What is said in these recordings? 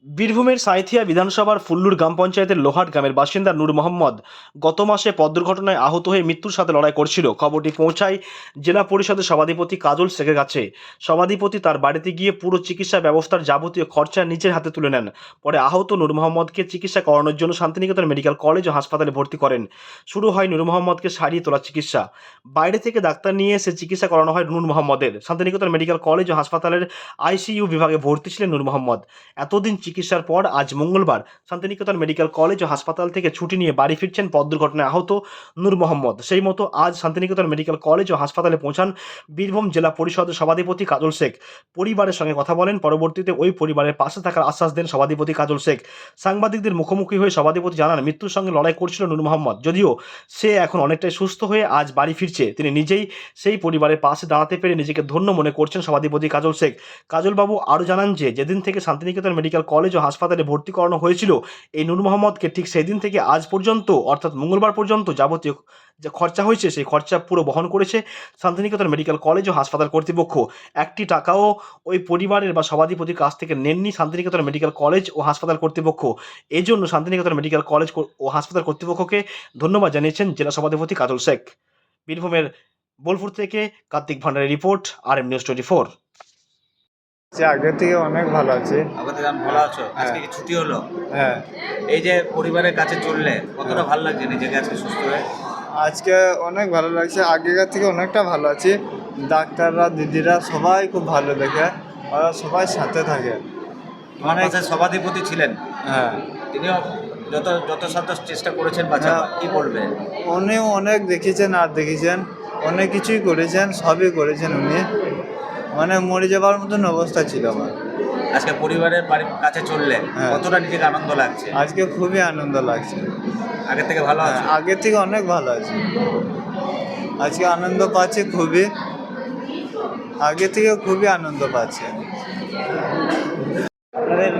বীরভূমের সাঁইথিয়া বিধানসভার ফুল্লুর গ্রাম পঞ্চায়েতের লোহাট গ্রামের বাসিন্দা নূর মোহাম্মদ গত মাসে পথ দুর্ঘটনায় আহত হয়ে মৃত্যুর সাথে লড়াই করছিল। খবরটি পৌঁছায় জেলা পরিষদের সভাধিপতি কাজল শেখের কাছে। সভাধিপতি তার বাড়িতে গিয়ে পুরো চিকিৎসা ব্যবস্থার যাবতীয় খরচা নিজের হাতে তুলে নেন। পরে আহত নূর মোহাম্মদকে চিকিৎসা করানোর জন্য শান্তিনিকেতন মেডিকেল কলেজ ও হাসপাতালে ভর্তি করেন। শুরু হয় নূর মোহাম্মদকে সারিয়ে তোলা চিকিৎসা। বাইরে থেকে ডাক্তার নিয়ে এসে চিকিৎসা করানো হয় নূর মোহাম্মদের। শান্তিনিকেতন মেডিকেল কলেজ ও হাসপাতালের আইসিইউ বিভাগে ভর্তি ছিলেন নূর মোহাম্মদ। এতদিন চিকিৎসার পর আজ মঙ্গলবার শান্তিনিকেতন মেডিকেল কলেজ ও হাসপাতাল থেকে ছুটি নিয়ে বাড়ি ফিরছেন পথ দুর্ঘটনায় আহত নূর মোহাম্মদ। সেই মতো আজ শান্তিনিকেতন মেডিকেল কলেজ ও হাসপাতালে পৌঁছান বীরভূম জেলা পরিষদের সভাধিপতি কাজল শেখ। পরিবারের সঙ্গে কথা বলেন। পরবর্তীতে ওই পরিবারের পাশে থাকার আশ্বাস দেন সভাধিপতি কাজল শেখ। সাংবাদিকদের মুখোমুখি হয়ে সভাধিপতি জানান, মৃত্যুর সঙ্গে লড়াই করছিল নূর মোহাম্মদ। যদিও সে এখন অনেকটাই সুস্থ হয়ে আজ বাড়ি ফিরছে, তিনি নিজেই সেই পরিবারের পাশে দাঁড়াতে পেরে নিজেকে ধন্য মনে করছেন সভাধিপতি কাজল শেখ। কাজলবাবু আরও জানান যে যেদিন থেকে শান্তিনিকেতন মেডিকেল কলেজ ও হাসপাতালে ভর্তি করানো হয়েছিল এই নূর মোহাম্মদকে, ঠিক সেই দিন থেকে আজ পর্যন্ত অর্থাৎ মঙ্গলবার পর্যন্ত যাবতীয় যে খরচা হয়েছে সেই খরচা পুরো বহন করেছে শান্তিনিকেতন মেডিকেল কলেজ ও হাসপাতাল কর্তৃপক্ষ। একটি টাকাও ওই পরিবারের বা সভাধিপতির কাছ থেকে নেননি শান্তিনিকেতন মেডিকেল কলেজ ও হাসপাতাল কর্তৃপক্ষ। এই জন্য শান্তিনিকেতন মেডিকেল কলেজ ও হাসপাতাল কর্তৃপক্ষকে ধন্যবাদ জানিয়েছেন জেলা সভাধিপতি কাজল শেখ। বীরভূমের বোলপুর থেকে কার্তিক ভান্ডারের রিপোর্ট, RM নিউজ 24। আগের থেকে অনেক ভালো আছে। আগের থেকে আমি ভালো আছো? আজকে কি ছুটি হলো? হ্যাঁ, এই যে পরিবারের কাছে চললে কতটা ভালো লাগছে নিজেকে আজকে সুস্থ হয়ে? আজকে অনেক ভালো লাগছে। আগেকার থেকে অনেকটা ভালো আছি। ডাক্তাররা, দিদিরা সবাই খুব ভালো দেখে, ওরা সবাই সাথে থাকে। মানে সভাধিপতি ছিলেন, হ্যাঁ, তিনিও যত সাধ্য চেষ্টা করেছেন বাঁচাবার। কি বলবে? উনিও অনেক দেখিয়েছেন আর দেখিয়েছেন, অনেক কিছুই করেছেন, সবই করেছেন উনি। মানে মরে যাবার মতন অবস্থা ছিল আমার। আজকে পরিবারের বাড়ির কাছে চললে হ্যাঁ। কতটা নিজেকে আনন্দ লাগছে? আজকে খুবই আনন্দ লাগছে। আগের থেকে ভালো আছে? আগের থেকে অনেক ভালো আছে। আজকে আনন্দ পাচ্ছি খুবই, আগে থেকে খুবই আনন্দ পাচ্ছি। আপনাদের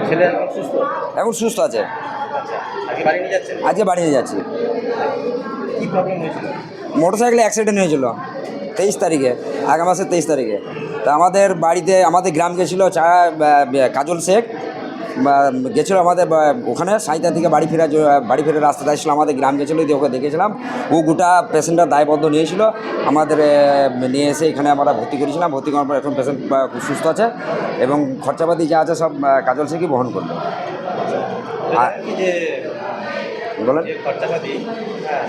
ছেলে এখন সুস্থ? এখন সুস্থ আছে। আচ্ছা, আজকে বাড়ি নিয়ে যাচ্ছেন? আজকে বাড়ি নিয়ে যাচ্ছি। কি প্রবলেম হয়েছিল? মোটরসাইকেলে অ্যাক্সিডেন্ট হয়েছিল 23 তারিখে, আগামী মাসের 23 তারিখে। তা আমাদের বাড়িতে, আমাদের গ্রাম গেছিলো কাজল শেখ গেছিলো আমাদের ওখানে সাঁইথিয়া থেকে বাড়ি ফেরার রাস্তাতে আসছিলো, আমাদের গ্রাম গেছিলো, দিয়ে ওকে দেখেছিলাম। ও গোটা পেশেন্টটার দায়বদ্ধ নিয়েছিল, আমাদের নিয়ে এসে এখানে আমরা ভর্তি করেছিলাম। ভর্তি করার পর এখন পেশেন্ট খুব সুস্থ আছে এবং খরচাপাতি যা আছে সব কাজল শেখই বহন করবে। আর কি যে বলেন, খরচাপাতি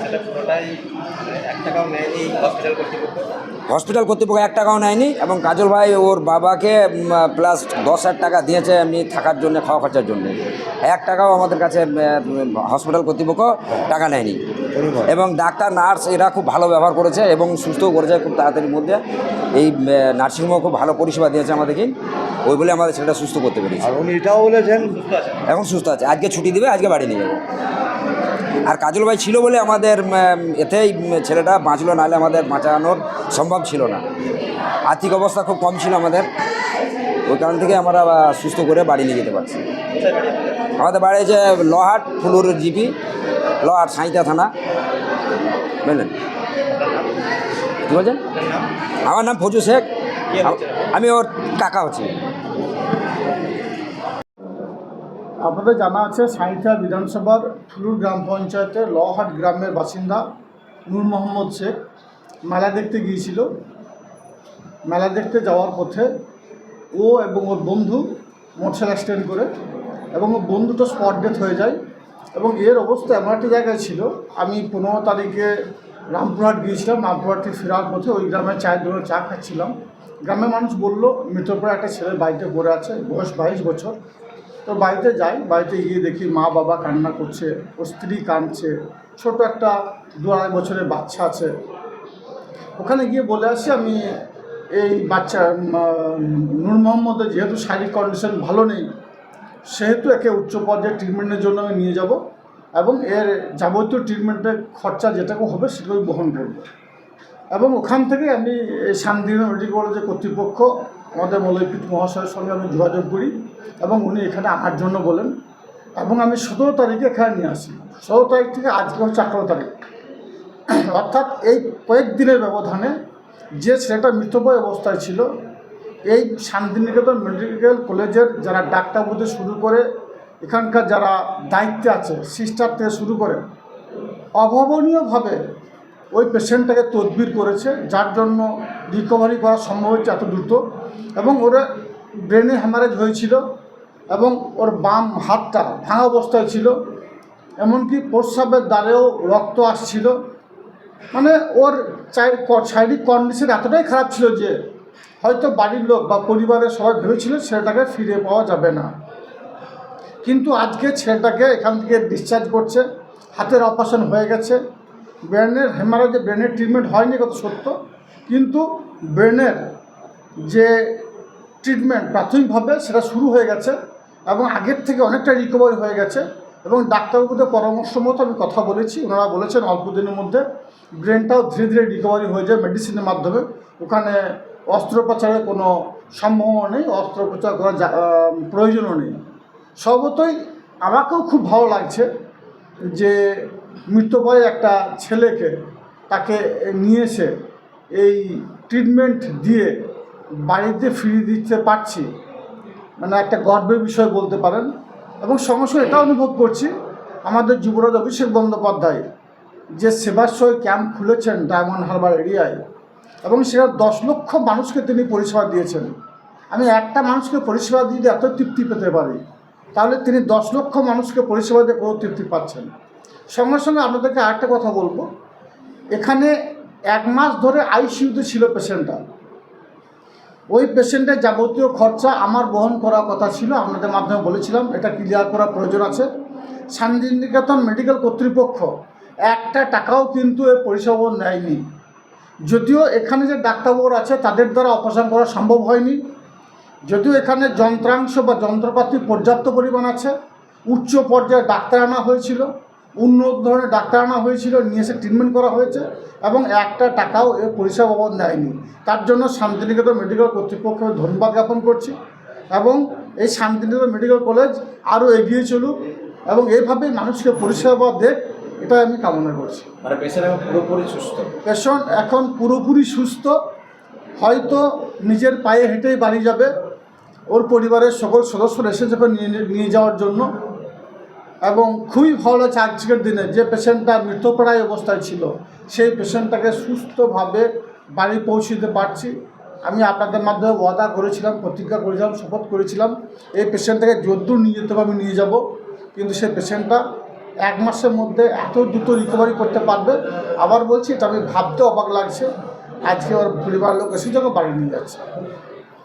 সেটা পুরোটাই 1 টাকাও নেয়নি হসপিটাল কর্তৃপক্ষ? হসপিটাল কর্তৃপক্ষ 1 টাকাও নেয়নি এবং কাজল ভাই ওর বাবাকে প্লাস 10,000 টাকা দিয়েছে এমনি থাকার জন্য, খাওয়া খরচার জন্য। 1 টাকাও আমাদের কাছে হসপিটাল কর্তৃপক্ষ টাকা নেয়নি। এবং ডাক্তার, নার্স এরা খুব ভালো ব্যবহার করেছে এবং সুস্থও করেছে খুব তাড়াতাড়ির মধ্যে। এই নার্সিংহোমও খুব ভালো পরিষেবা দিয়েছে আমাদেরকে, ওই বলে আমাদের ছেলেটা সুস্থ করতে পেরেছি। আর উনি এটাও বলেছেন এখন সুস্থ আছে, আজকে ছুটি দেবে, আজকে বাড়ি নিয়ে যাবো। আর কাজল ভাই ছিল বলে আমাদের এতেই ছেলেটা বাঁচলো, নাহলে আমাদের বাঁচানোর সম্ভব ছিল না। আর্থিক অবস্থা খুব কম ছিল আমাদের, ওই কারণ থেকে আমরা সুস্থ করে বাড়ি নিয়ে যেতে পারছি। আমাদের বাড়ি হচ্ছে লোহাট, ফুলুর জিপি, লোহাট, সাঁইথিয়া থানা, বুঝলেন? কী বলছেন? আমার নাম ফজু শেখ, আমি ওর কাকা হচ্ছি। আপনাদের জানা আছে সাঁইথিয়া বিধানসভার ফুলুর গ্রাম পঞ্চায়েতের লোহাট গ্রামের বাসিন্দা নূর মোহাম্মদ শেখ মেলা দেখতে গিয়েছিল। মেলা দেখতে যাওয়ার পথে ও এবং ওর বন্ধু মোটরসাইকেল অ্যাক্সিডেন্ট করে এবং ওর বন্ধুটা স্পট ডেথ হয়ে যায়। এবং এর অবস্থা এমন একটা জায়গায় ছিল, আমি 15 তারিখে রামপুরহাট গিয়েছিলাম। রামপুরহাট থেকে ফেরার পথে ওই গ্রামের চায়ের দোকানে চা খাচ্ছিলাম। গ্রামের মানুষ বলল মৃত্যুর পরে একটা ছেলে বাড়িতে পড়ে আছে, বয়স 22 বছর। তো বাড়িতে যাই, বাড়িতে গিয়ে দেখি মা বাবা কান্না করছে, ওর স্ত্রী কাঁদছে, ছোট একটা 2-2.5 বছরের বাচ্চা আছে। ওখানে গিয়ে বলে আসি আমি এই বাচ্চা নূর মোহাম্মদের যেহেতু শারীরিক কন্ডিশন ভালো নেই, সেহেতু একে উচ্চ পর্যায়ে ট্রিটমেন্টের জন্য আমি নিয়ে যাব এবং এর যাবতীয় ট্রিটমেন্টের খরচা যেটুকু হবে সেটাই বহন করব। এবং ওখান থেকে আমি এই শান্তিনিকেতন মেডিকেল কলেজের কর্তৃপক্ষ আমাদের মলয়পীঠ মহাশয়ের সঙ্গে আমি যোগাযোগ করি এবং উনি এখানে আনার জন্য বলেন এবং আমি 17 তারিখে এখানে নিয়ে আসি। 17 তারিখ থেকে আজকে হচ্ছে 18 তারিখ, অর্থাৎ এই কয়েকদিনের ব্যবধানে যে ছেলেটা মৃতপ্রায় অবস্থায় ছিল এই শান্তিনিকেতন মেডিকেল কলেজের যারা ডাক্তার হতে শুরু করে এখানকার যারা দায়িত্বে আছে সিস্টার থেকে শুরু করে অভাবনীয়ভাবে ওই পেশেন্টটাকে তদবির করেছে, যার জন্য রিকভারি করা সম্ভব হচ্ছে এত দ্রুত। এবং ওর ব্রেনে হ্যামারেজ হয়েছিল এবং ওর বাম হাতটা ভাঙা অবস্থায় ছিল, এমনকি প্রস্রাবের দ্বারেও রক্ত আসছিল। মানে ওর শারীরিক কন্ডিশন এতটাই খারাপ ছিল যে হয়তো বাড়ির লোক বা পরিবারের সবাই ভেবেছিল ছেলেটাকে ফিরে পাওয়া যাবে না। কিন্তু আজকে ছেলেটাকে এখান থেকে ডিসচার্জ করছে, হাতের অপারেশন হয়ে গেছে। ব্রেনের হেমারেজে ব্রেনের ট্রিটমেন্ট হয়নি কত সত্য, কিন্তু ব্রেনের যে ট্রিটমেন্ট প্রাথমিকভাবে সেটা শুরু হয়ে গেছে এবং আগের থেকে অনেকটা রিকভারি হয়ে গেছে। এবং ডাক্তারবাবুদের পরামর্শ মতো আমি কথা বলেছি, ওনারা বলেছেন অল্প দিনের মধ্যে ব্রেনটাও ধীরে ধীরে রিকভারি হয়ে যায় মেডিসিনের মাধ্যমে। ওখানে অস্ত্রোপচারের কোনো সম্ভাবনা নেই, অস্ত্রোপচার করার প্রয়োজনও নেই। সর্বতই আমাকেও খুব ভালো লাগছে যে মৃত্যুবয় একটা ছেলেকে তাকে নিয়ে এসে এই ট্রিটমেন্ট দিয়ে বাড়িতে ফিরিয়ে দিতে পারছি, মানে একটা গর্বের বিষয় বলতে পারেন। এবং সঙ্গে সঙ্গে এটা অনুভব করছি আমাদের যুবরাজ অভিষেক বন্দ্যোপাধ্যায় যে সেবাশ্রয় ক্যাম্প খুলেছেন ডায়মন্ড হারবার এরিয়ায়, এবং সেটা 10 লক্ষ মানুষকে তিনি পরিষেবা দিয়েছেন। আমি একটা মানুষকে পরিষেবা দিয়ে এত তৃপ্তি পেতে পারি, তাহলে তিনি 10 লক্ষ মানুষকে পরিষেবা দিয়ে কোনো তৃপ্তি পাচ্ছেন। সঙ্গে সঙ্গে আপনাদেরকে আরেকটা কথা বলবো, এখানে 1 মাস ধরে আইসিইউতে ছিল পেশেন্টটা। ওই পেশেন্টের যাবতীয় খরচা আমার বহন করার কথা ছিল, আপনাদের মাধ্যমে বলেছিলাম এটা ক্লিয়ার করার প্রয়োজন আছে। শান্তিনিকেতন মেডিকেল কর্তৃপক্ষ একটা টাকাও কিন্তু এর পরিষেবা নেয়নি। যদিও এখানে যে ডাক্তারবাবুরা আছে তাদের দ্বারা অপারেশন করা সম্ভব হয়নি, যদিও এখানে যন্ত্রাংশ বা যন্ত্রপাতি পর্যাপ্ত পরিমাণ আছে, উচ্চ পর্যায়ে ডাক্তার আনা হয়েছিল, উন্নত ধরনের ডাক্তার আনা হয়েছিল, নিয়ে এসে ট্রিটমেন্ট করা হয়েছে এবং একটা টাকাও এর পরিষেবা নেয়নি। তার জন্য শান্তিনিকেতন মেডিকেল কর্তৃপক্ষকে ধন্যবাদ জ্ঞাপন করছি এবং এই শান্তিনিকেতন মেডিকেল কলেজ আরও এগিয়ে চলুক এবং এইভাবেই মানুষকে পরিষেবা দেখ, এটাই আমি কামনা করছি। মানে পেশেন্ট এখন পুরোপুরি সুস্থ? পেশেন্ট এখন পুরোপুরি সুস্থ, হয়তো নিজের পায়ে হেঁটেই বাড়ি যাবে। ওর পরিবারের সকল সদস্যরা এসেছে নিয়ে যাওয়ার জন্য। এবং খুবই ভালো লাগছে আজকের দিনে যে পেশেন্টটা মৃতপ্রায় অবস্থায় ছিল সেই পেশেন্টটাকে সুস্থভাবে বাড়ি পৌঁছে দিতে পারছি। আমি আপনাদের মাধ্যমে ওয়াদা করেছিলাম, প্রতিজ্ঞা করেছিলাম, শপথ করেছিলাম এই পেশেন্টটাকে যদ্দূর নিয়ে যেতে হবে আমি নিয়ে যাব, কিন্তু সেই পেশেন্টটা 1 মাসের মধ্যে এত দ্রুত রিকভারি করতে পারবে। আবার বলছি, এটা আমি ভাবতে অবাক লাগছে। আজকে ওর পরিবার লোক এসে যখন বাড়ি নিয়ে যাচ্ছে,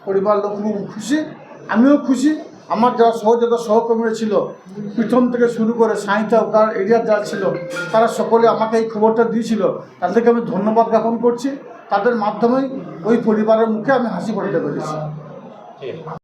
পরিবার লোক খুব খুশি, আমিও খুশি। আমার যারা সহকর্মীরা ছিল প্রথম থেকে শুরু করে সাঁইতা ওকার এরিয়ার যারা ছিল তারা সকলে আমাকে এই খবরটা দিয়েছিল, তাদেরকে আমি ধন্যবাদ জ্ঞাপন করছি। তাদের মাধ্যমেই ওই পরিবারের মুখে আমি হাসি ফোটাতে পেরেছি।